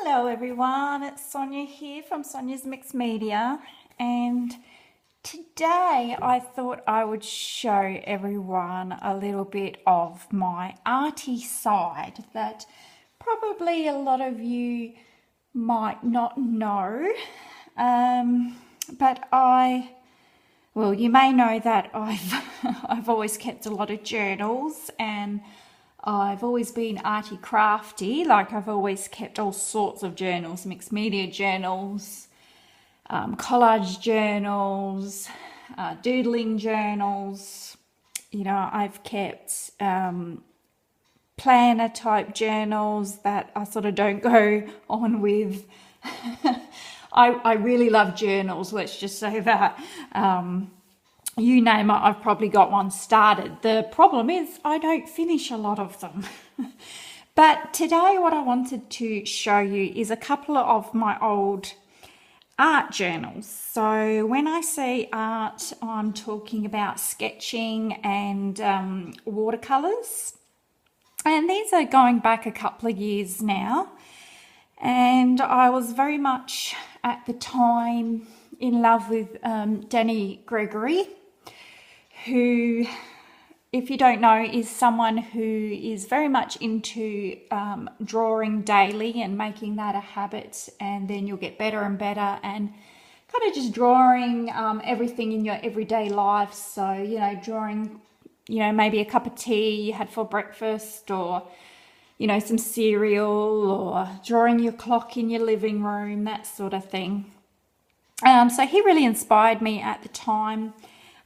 Hello everyone, it's Sonia here from Sonia's Mixed Media, and today I thought I would show everyone a little bit of my arty side that probably a lot of you might not know, but you may know that I've always kept a lot of journals, and I've always been arty crafty. Like, I've always kept all sorts of journals, mixed media journals, collage journals, doodling journals. You know, I've kept planner type journals that I sort of don't go on with. I really love journals, let's just say that. You name it, I've probably got one started. The problem is I don't finish a lot of them. But today what I wanted to show you is a couple of my old art journals. So when I say art, I'm talking about sketching and watercolors. And these are going back a couple of years now. And I was very much at the time in love with Danny Gregory, who, if you don't know, is someone who is very much into drawing daily and making that a habit, and then you'll get better and better, and kind of just drawing everything in your everyday life. So, you know, drawing, you know, maybe a cup of tea you had for breakfast, or, you know, some cereal, or drawing your clock in your living room, that sort of thing. So he really inspired me at the time.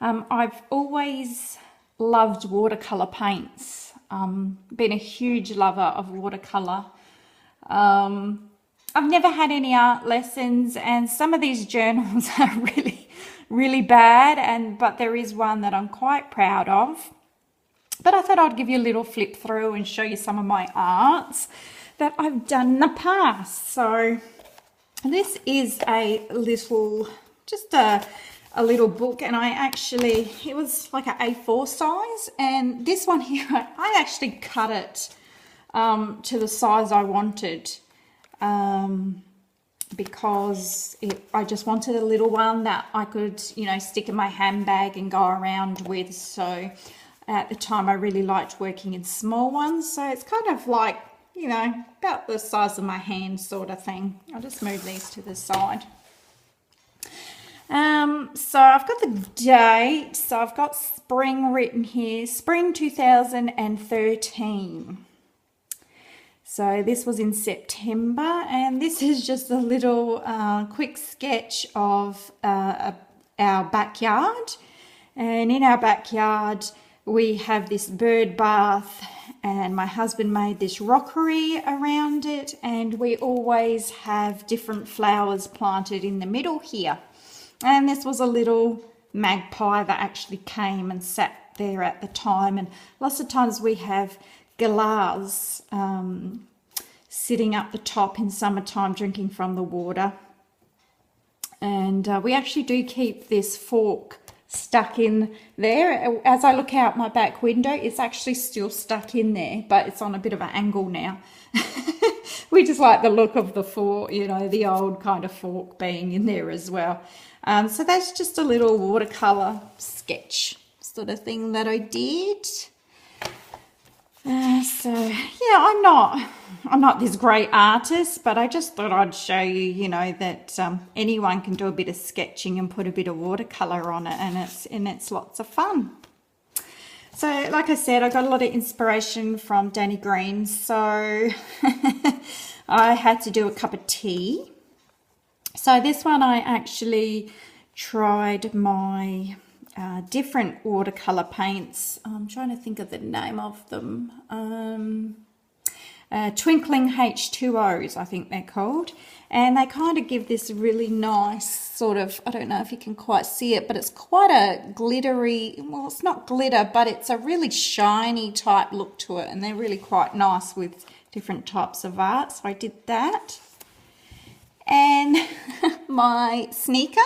I've always loved watercolor paints, been a huge lover of watercolor. I've never had any art lessons, and some of these journals are really bad, but there is one that I'm quite proud of. But I thought I'd give you a little flip through and show you some of my arts that I've done in the past. So this is a little, just a little book, and it was like an A4 size, and this one here, I actually cut it to the size I wanted, because I just wanted a little one that I could, you know, stick in my handbag and go around with. So at the time I really liked working in small ones, so it's kind of like, you know, about the size of my hand sort of thing. I'll just move these to the side. So I've got the date. So I've got spring written here, spring 2013. So this was in September, and this is just a little quick sketch of our backyard. And in our backyard we have this bird bath, and my husband made this rockery around it, and we always have different flowers planted in the middle here. And this was a little magpie that actually came and sat there at the time, and lots of times we have galahs sitting up the top in summertime drinking from the water. And we actually do keep this fork stuck in there. As I look out my back window, it's actually still stuck in there, but it's on a bit of an angle now. We just like the look of the fork, you know, the old kind of fork being in there as well. So that's just a little watercolor sketch sort of thing that I did. So yeah, I'm not this great artist, but I just thought I'd show you, you know, that anyone can do a bit of sketching and put a bit of watercolor on it, and it's lots of fun. So like I said, I got a lot of inspiration from Danny Green, so I had to do a cup of tea. So this one I actually tried my different watercolor paints. I'm trying to think of the name of them. Twinkling H2Os, I think they're called. And they kind of give this really nice sort of, I don't know if you can quite see it, but it's quite a glittery, well, it's not glitter, but it's a really shiny type look to it. And they're really quite nice with different types of art. So I did that. And my sneaker.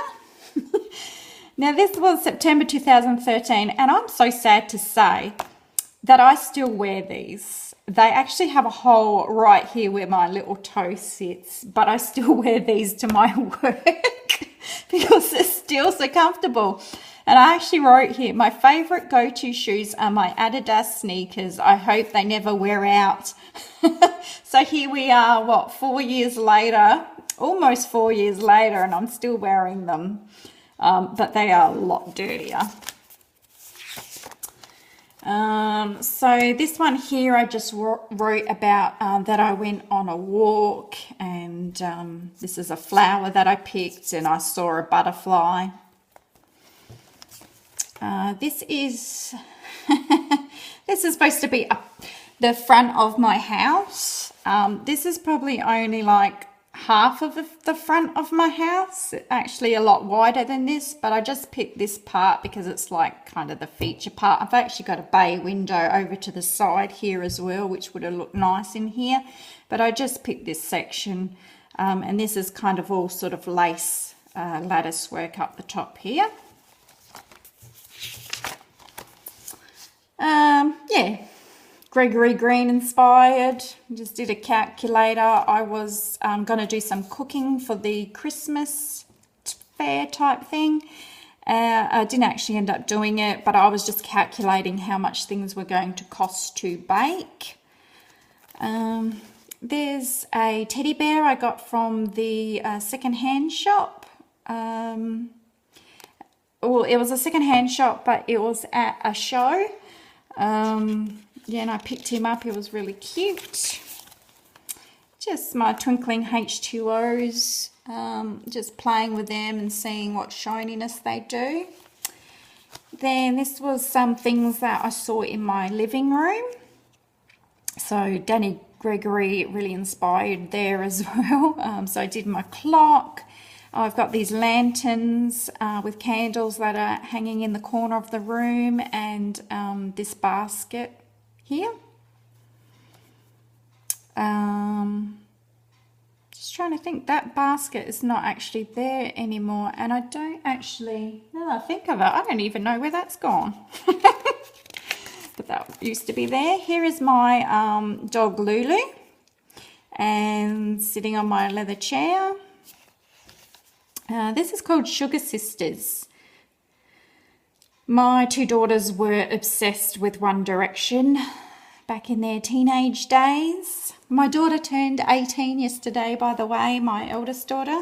Now this was September 2013, and I'm so sad to say that I still wear these. they actually have a hole right here where my little toe sits, but I still wear these to my work because they're still so comfortable. And I actually wrote here, my favorite go-to shoes are my Adidas sneakers. I hope they never wear out. So here we are, what, 4 years later, almost 4 years later, and I'm still wearing them. But they are a lot dirtier. So this one here, I just wrote about that I went on a walk, and this is a flower that I picked, and I saw a butterfly. This is this is supposed to be the front of my house. This is probably only like half of the front of my house. It's actually a lot wider than this, but I just picked this part because it's like kind of the feature part. I've actually got a bay window over to the side here as well, which would have looked nice in here, but I just picked this section, and this is kind of all sort of lace lattice work up the top here. Yeah, Gregory Green inspired. Just did a calculator. I was going to do some cooking for the Christmas fair type thing. I didn't actually end up doing it, but I was just calculating how much things were going to cost to bake. There's a teddy bear I got from the second-hand shop. Well, it was a second-hand shop, but it was at a show. Yeah, and I picked him up. He was really cute. Just my twinkling H2Os, just playing with them and seeing what shininess they do. Then this was some things that I saw in my living room. So Danny Gregory really inspired there as well. So I did my clock. I've got these lanterns with candles that are hanging in the corner of the room, and this basket here. Just trying to think, that basket is not actually there anymore, and I don't actually, now that I think of it, I don't even know where that's gone. But that used to be there. Here is my dog Lulu, and sitting on my leather chair. This is called Sugar Sisters. My two daughters were obsessed with One Direction back in their teenage days. My daughter turned 18 yesterday, by the way, my eldest daughter.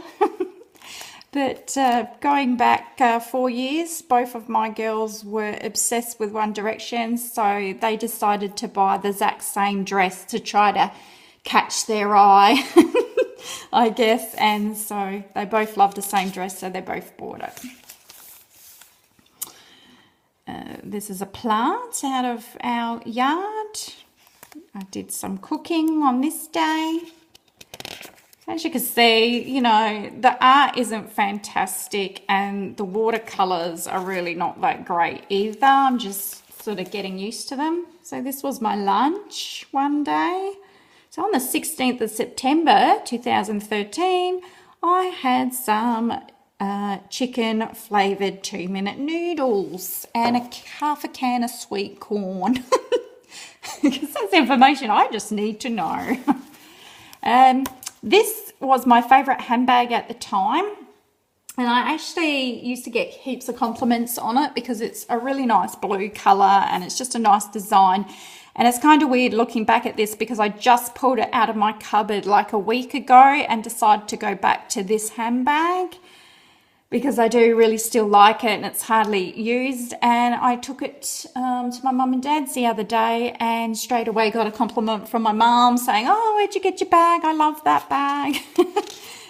But going back 4 years, both of my girls were obsessed with One Direction, so they decided to buy the exact same dress to try to catch their eye, I guess. And so they both loved the same dress, so they both bought it. This is a plant out of our yard. I did some cooking on this day. As you can see, you know, the art isn't fantastic and the watercolors are really not that great either. I'm just sort of getting used to them. So this was my lunch one day. So on the 16th of September 2013, I had some chicken flavoured 2-minute noodles and half a can of sweet corn. Because that's information I just need to know. This was my favourite handbag at the time, and I actually used to get heaps of compliments on it because it's a really nice blue colour and it's just a nice design. And it's kind of weird looking back at this because I just pulled it out of my cupboard like a week ago and decided to go back to this handbag because I do really still like it and it's hardly used. And I took it to my mum and dad's the other day and straight away got a compliment from my mum saying, "Oh, where'd you get your bag? I love that bag."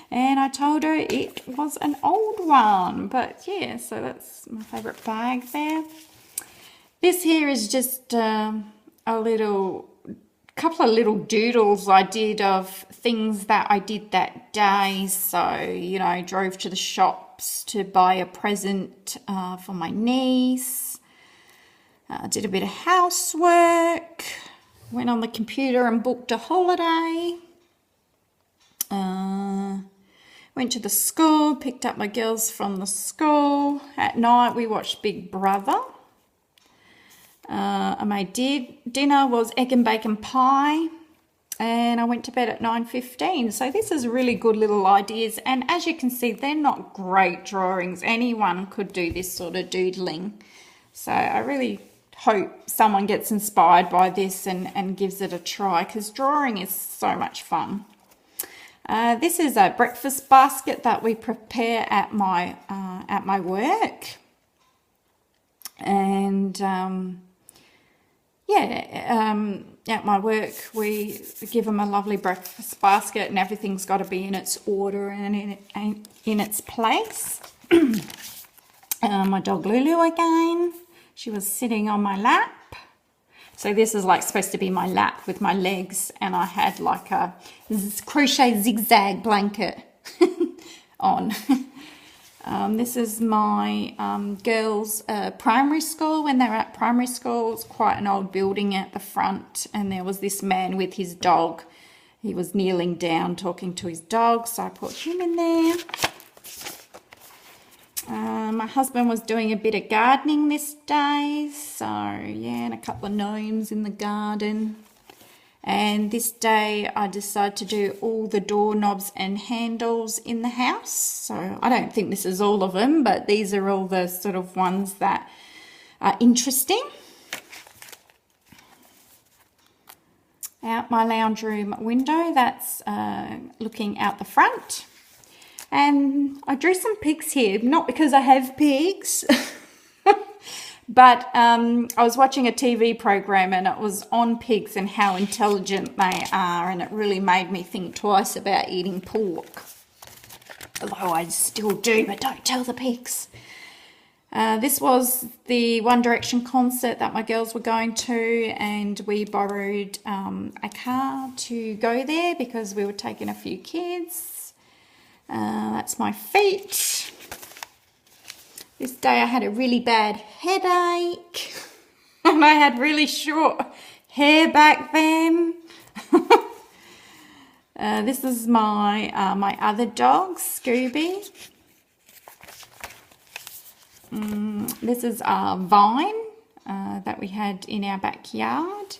And I told her it was an old one. But yeah, so that's my favourite bag there. This here is just a couple of little doodles I did of things that I did that day. So, you know, I drove to the shops to buy a present for my niece. Did a bit of housework. Went on the computer and booked a holiday. Went to the school, picked up my girls from the school. At night we watched Big Brother. I made dinner was egg and bacon pie, and I went to bed at 9:15. So this is really good little ideas, and as you can see, they're not great drawings. Anyone could do this sort of doodling. So I really hope someone gets inspired by this and gives it a try, because drawing is so much fun. This is a breakfast basket that we prepare at my work, and at my work we give them a lovely breakfast basket, and everything's got to be in its order and in its place. My dog Lulu again. She was sitting on my lap. So this is like supposed to be my lap with my legs, and I had like a crochet zigzag blanket on. This is my girls' primary school. When they were at primary school, it's quite an old building at the front, and there was this man with his dog. He was kneeling down talking to his dog, so I put him in there. My husband was doing a bit of gardening this day, so yeah, and a couple of gnomes in the garden. And this day I decided to do all the doorknobs and handles in the house. So I don't think this is all of them, but these are all the sort of ones that are interesting. Out my lounge room window, that's looking out the front. And I drew some pigs here, not because I have pigs, but I was watching a TV program and it was on pigs and how intelligent they are, and it really made me think twice about eating pork. Although I still do, but don't tell the pigs. This was the One Direction concert that my girls were going to, and we borrowed a car to go there because we were taking a few kids. That's my feet. This day I had a really bad headache and I had really short hair back then. This is my my other dog, Scooby. This is our vine that we had in our backyard.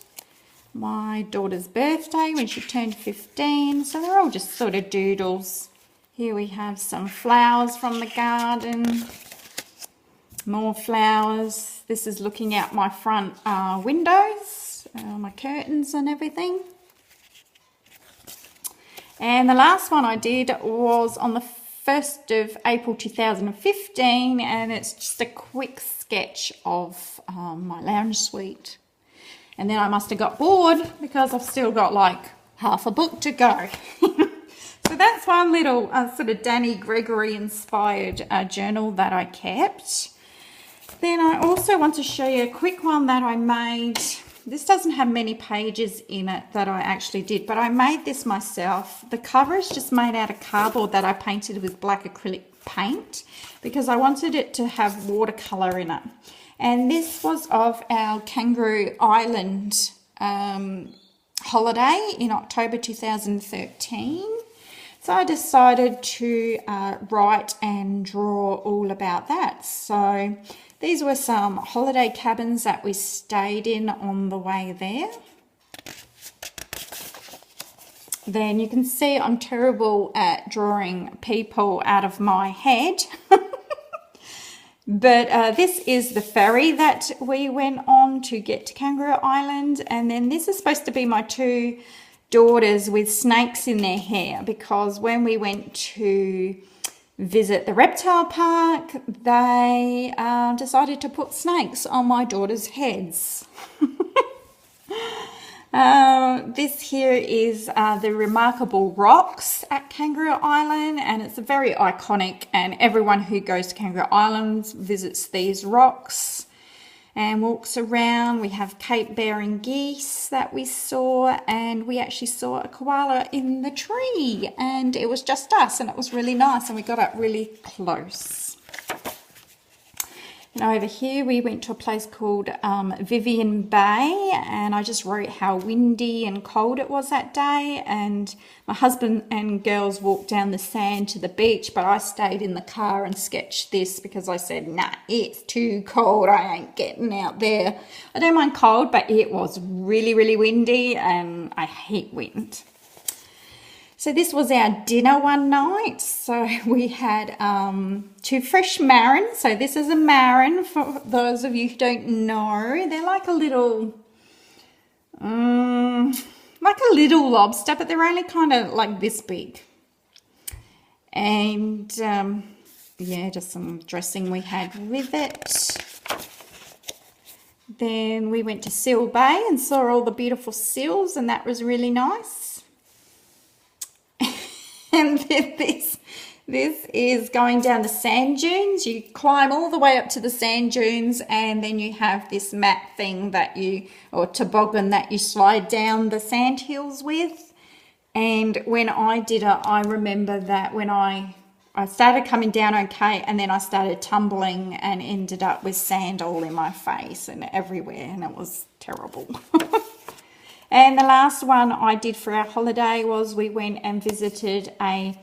My daughter's birthday when she turned 15. So they're all just sort of doodles. Here we have some flowers from the garden. More flowers. This is looking out my front windows, my curtains and everything. And the last one I did was on the 1st of April 2015, and it's just a quick sketch of my lounge suite. And then I must have got bored because I've still got like half a book to go. So that's one little sort of Danny Gregory inspired journal that I kept. Then I also want to show you a quick one that I made. This doesn't have many pages in it that I actually did, but I made this myself. The cover is just made out of cardboard that I painted with black acrylic paint because I wanted it to have watercolour in it. And this was of our Kangaroo Island holiday in October 2013. So I decided to write and draw all about that. So these were some holiday cabins that we stayed in on the way there. Then you can see I'm terrible at drawing people out of my head. But this is the ferry that we went on to get to Kangaroo Island. And then this is supposed to be my two daughters with snakes in their hair, because when we went to visit the reptile park, they decided to put snakes on my daughters' heads. This here is the remarkable rocks at Kangaroo Island, and it's very iconic, and everyone who goes to Kangaroo Island visits these rocks and walks around. We have Cape bearing geese that we saw, and we actually saw a koala in the tree, and it was just us, and it was really nice, and we got up really close. Now over here we went to a place called Vivian Bay, and I just wrote how windy and cold it was that day, and my husband and girls walked down the sand to the beach, but I stayed in the car and sketched this because I said, nah, it's too cold, I ain't getting out there. I don't mind cold, but it was really, really windy and I hate wind. So this was our dinner one night. So we had 2 fresh marrons. So this is a marron for those of you who don't know. They're like a little, lobster, but they're only kind of like this big. And yeah, just some dressing we had with it. Then we went to Seal Bay and saw all the beautiful seals, and that was really nice. And then this is going down the sand dunes. You climb all the way up to the sand dunes, and then you have this mat thing or toboggan that you slide down the sand hills with. And when I did it, I remember that when I started coming down okay, and then I started tumbling and ended up with sand all in my face and everywhere, and it was terrible. And the last one I did for our holiday was we went and visited a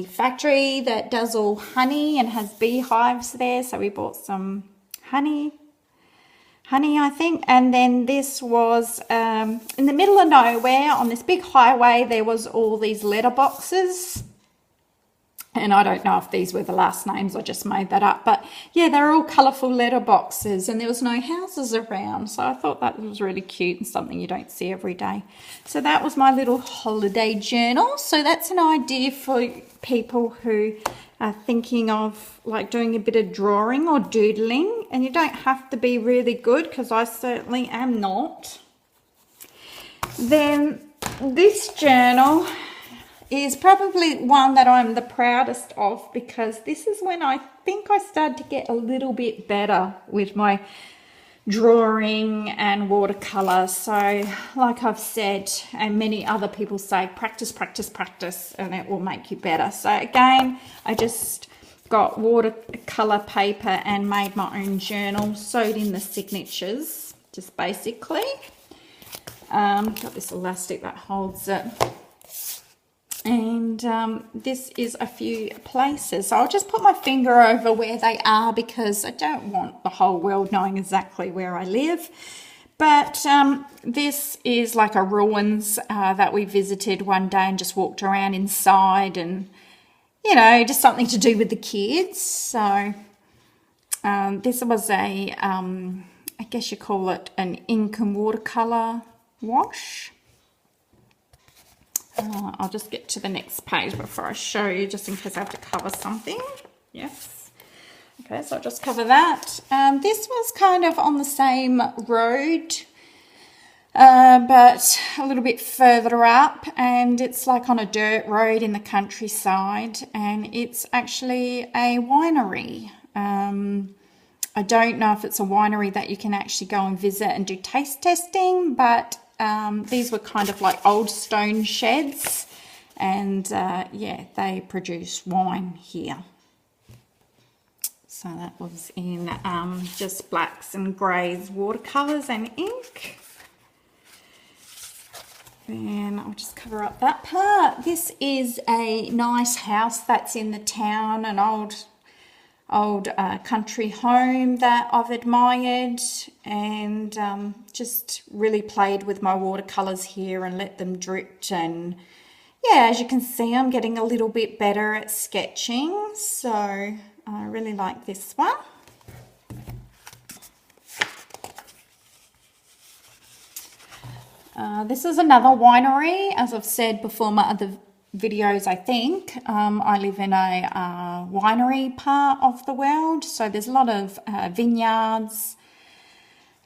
factory that does all honey and has beehives there. So we bought some honey I think. And then this was in the middle of nowhere on this big highway. There was all these letterboxes. And I don't know if these were the last names, I just made that up. But yeah, they're all colourful letterboxes, and there was no houses around. So I thought that was really cute and something you don't see every day. So that was my little holiday journal. So that's an idea for people who are thinking of like doing a bit of drawing or doodling. And you don't have to be really good, because I certainly am not. Then this journal is probably one that I'm the proudest of, because this is when I think I started to get a little bit better with my drawing and watercolor. So like I've said, and many other people say, practice, practice, practice, and it will make you better. So again, I just got watercolor paper and made my own journal, sewed in the signatures, just basically. Got this elastic that holds it. And this is a few places. So I'll just put my finger over where they are, because I don't want the whole world knowing exactly where I live. But this is like a ruins that we visited one day and just walked around inside, and, you know, just something to do with the kids. So this was a, I guess you call it an ink and watercolor wash. I'll just get to the next page before I show you, just in case I have to cover something. Yes. Okay, so I'll just cover that. This was kind of on the same road, but a little bit further up, and it's like on a dirt road in the countryside, and it's actually a winery. I don't know if it's a winery that you can actually go and visit and do taste testing, but these were kind of like old stone sheds, and yeah, they produce wine here. So that was in just blacks and greys, watercolours and ink. Then I'll just cover up that part. This is a nice house that's in the town, an old country home that I've admired, and just really played with my watercolours here and let them drip. And yeah, as you can see, I'm getting a little bit better at sketching, so I really like this one. This is another winery. As I've said before, my other videos, I think, I live in a winery part of the world, so there's a lot of vineyards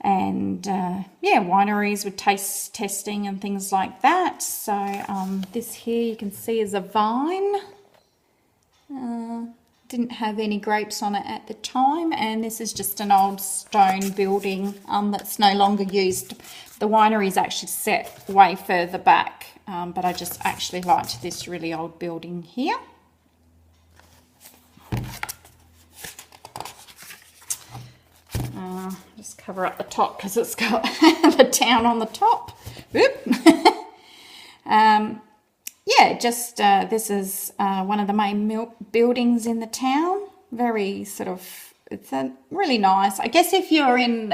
and yeah, wineries with taste testing and things like that. So this here you can see is a vine. Didn't have any grapes on it at the time, and this is just an old stone building that's no longer used. The winery is actually set way further back, but I just actually liked this really old building here. Just cover up the top because it's got the town on the top. Yeah, just this is one of the main buildings in the town. Very sort of, it's a really nice. I guess if you're in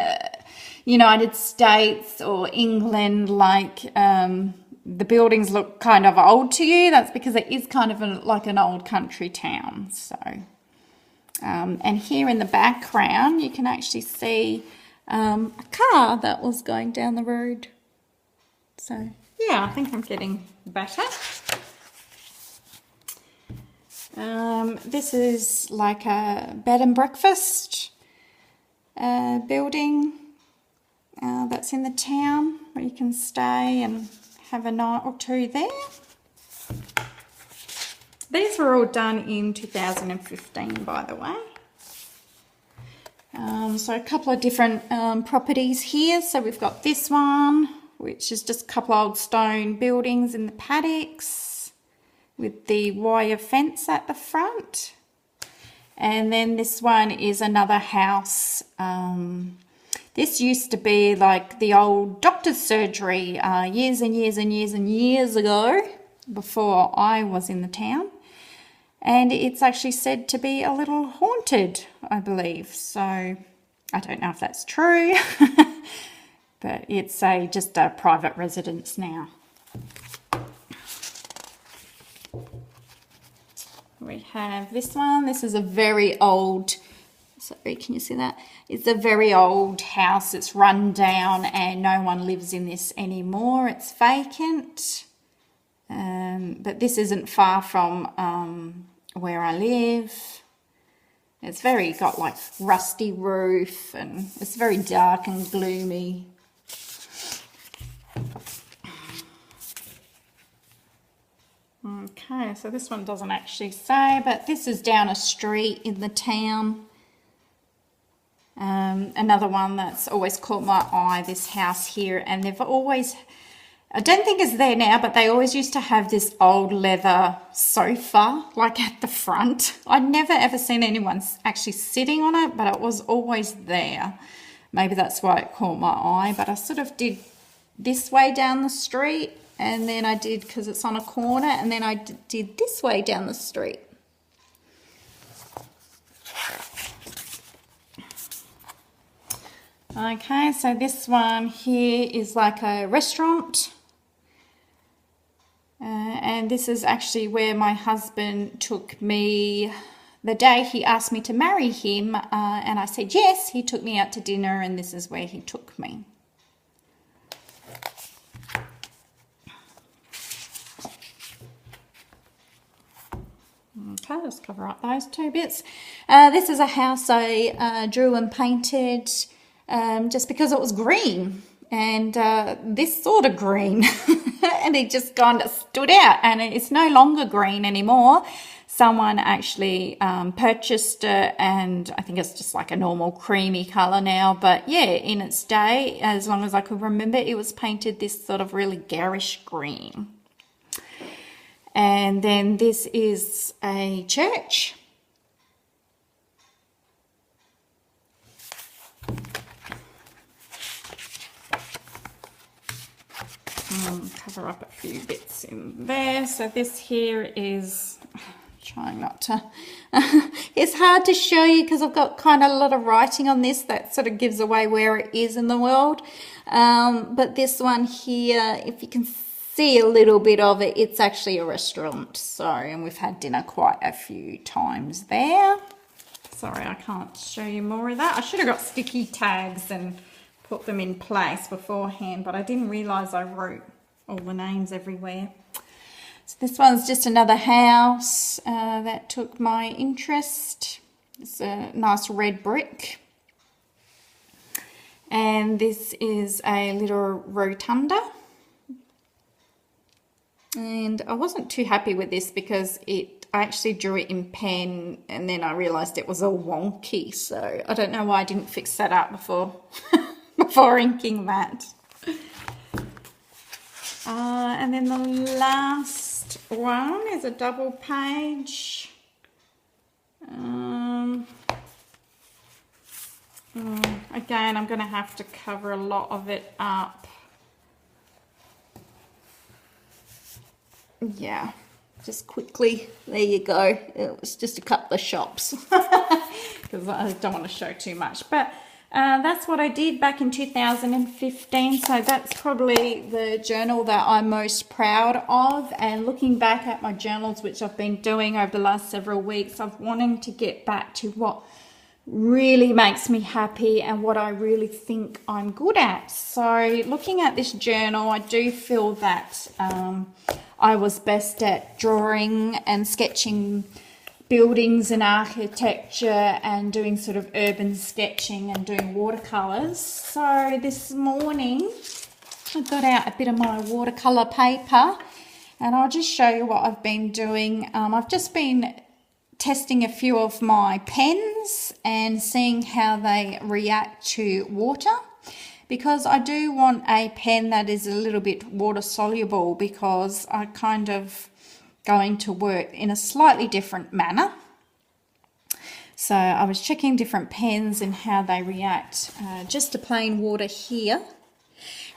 United States or England, like the buildings look kind of old to you. That's because it is kind of like an old country town. So, and here in the background, you can actually see a car that was going down the road. So, yeah, I think I'm getting better. This is like a bed and breakfast building that's in the town where you can stay and have a night or two there. These were all done in 2015, by the way. So a couple of different properties here. So we've got this one, which is just a couple of old stone buildings in the paddocks with the wire fence at the front. And then this one is another house. This used to be like the old doctor's surgery years and years and years and years ago, before I was in the town. And it's actually said to be a little haunted, I believe. So I don't know if that's true, but it's just a private residence now. We have this one. This is a very old, sorry, can you see that? It's a very old house. It's run down and no one lives in this anymore. It's vacant. But this isn't far from where I live. It's got like rusty roof and it's very dark and gloomy. Okay, so this one doesn't actually say, but this is down a street in the town. Another one that's always caught my eye, this house here, and they've always, I don't think it's there now, but they always used to have this old leather sofa like at the front. I'd never ever seen anyone actually sitting on it, but it was always there. Maybe that's why it caught my eye, but I sort of did this way down the street, and then I did, because it's on a corner, and then I did this way down the street. Okay, so this one here is like a restaurant. And this is actually where my husband took me the day he asked me to marry him. And I said yes, he took me out to dinner, and this is where he took me. Okay, let's cover up those two bits. This is a house I drew and painted just because it was green, and this sort of green, and it just kind of stood out, and it's no longer green anymore. Someone actually purchased it, and I think it's just like a normal creamy colour now, but yeah, in its day, as long as I could remember, it was painted this sort of really garish green. And then this is a church. Cover up a few bits in there. So this here is, trying not to, it's hard to show you because I've got kind of a lot of writing on this that sort of gives away where it is in the world. But this one here, if you can see a little bit of it, it's actually a restaurant. So, and we've had dinner quite a few times there. Sorry, I can't show you more of that. I should have got sticky tags and put them in place beforehand, but I didn't realise I wrote all the names everywhere. So this one's just another house that took my interest. It's a nice red brick. And this is a little rotunda. And I wasn't too happy with this because I actually drew it in pen and then I realised it was all wonky. So I don't know why I didn't fix that up before, before inking that. And then the last one is a double page. Again, I'm going to have to cover a lot of it up. Yeah, just quickly, there you go. It was just a couple of shops because I don't want to show too much. But that's what I did back in 2015. So that's probably the journal that I'm most proud of. And looking back at my journals, which I've been doing over the last several weeks, I've wanting to get back to what really makes me happy and what I really think I'm good at. So looking at this journal, I do feel that I was best at drawing and sketching buildings and architecture and doing sort of urban sketching and doing watercolors. So this morning I got out a bit of my watercolor paper and I'll just show you what I've been doing. I've just been testing a few of my pens and seeing how they react to water, because I do want a pen that is a little bit water soluble, because I kind of going to work in a slightly different manner. So I was checking different pens and how they react just to plain water here.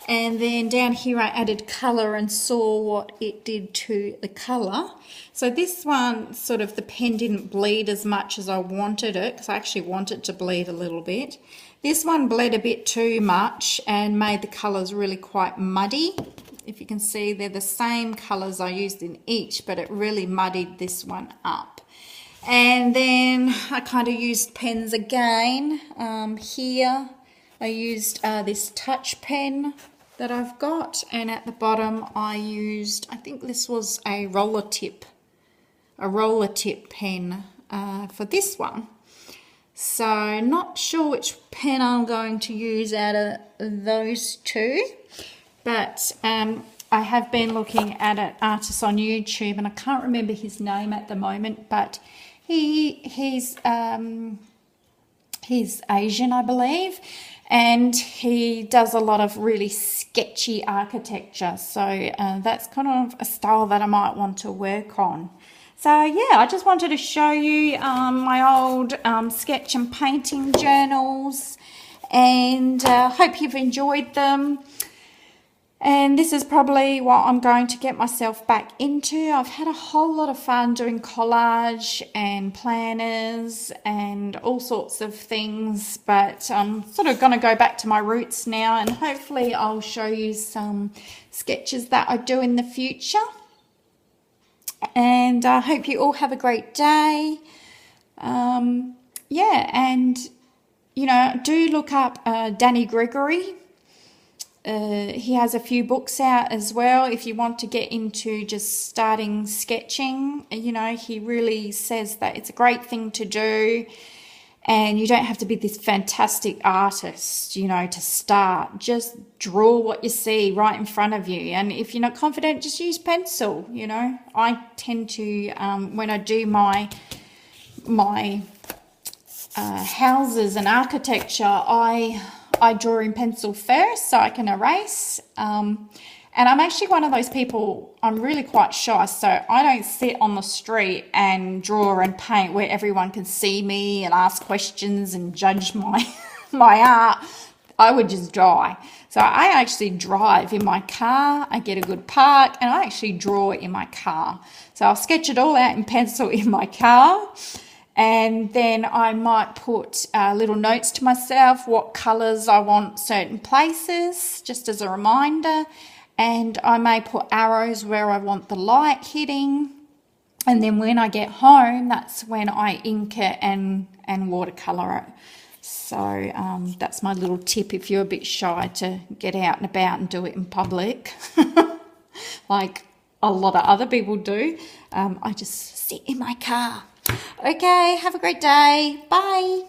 And then down here I added colour and saw what it did to the colour. So this one, sort of the pen didn't bleed as much as I wanted it, because I actually want it to bleed a little bit. This one bled a bit too much and made the colours really quite muddy. If you can see, they're the same colours I used in each, but it really muddied this one up. And then I kind of used pens again. Here I used this touch pen that I've got, and at the bottom I used, I think this was a roller tip pen for this one. So not sure which pen I'm going to use out of those two, but I have been looking at an artist on YouTube, and I can't remember his name at the moment, but he's Asian, I believe, and he does a lot of really sketchy architecture. So that's kind of a style that I might want to work on. So yeah, I just wanted to show you my old sketch and painting journals, and hope you've enjoyed them. And this is probably what I'm going to get myself back into. I've had a whole lot of fun doing collage and planners and all sorts of things, but I'm sort of going to go back to my roots now, and hopefully I'll show you some sketches that I do in the future. And I hope you all have a great day. Yeah, and, you know, do look up Danny Gregory. He has a few books out as well if you want to get into just starting sketching. You know, he really says that it's a great thing to do, and you don't have to be this fantastic artist, you know, to start. Just draw what you see right in front of you, and if you're not confident, just use pencil. You know, I tend to when I do my houses and architecture, I draw in pencil first so I can erase. And I'm actually one of those people, I'm really quite shy, so I don't sit on the street and draw and paint where everyone can see me and ask questions and judge my art. I would just die. So I actually drive in my car, I get a good park, and I actually draw in my car. So I'll sketch it all out in pencil in my car. And then I might put little notes to myself, what colours I want certain places, just as a reminder. And I may put arrows where I want the light hitting. And then when I get home, that's when I ink it and watercolour it. So that's my little tip if you're a bit shy to get out and about and do it in public, like a lot of other people do. I just sit in my car. Okay, have a great day. Bye.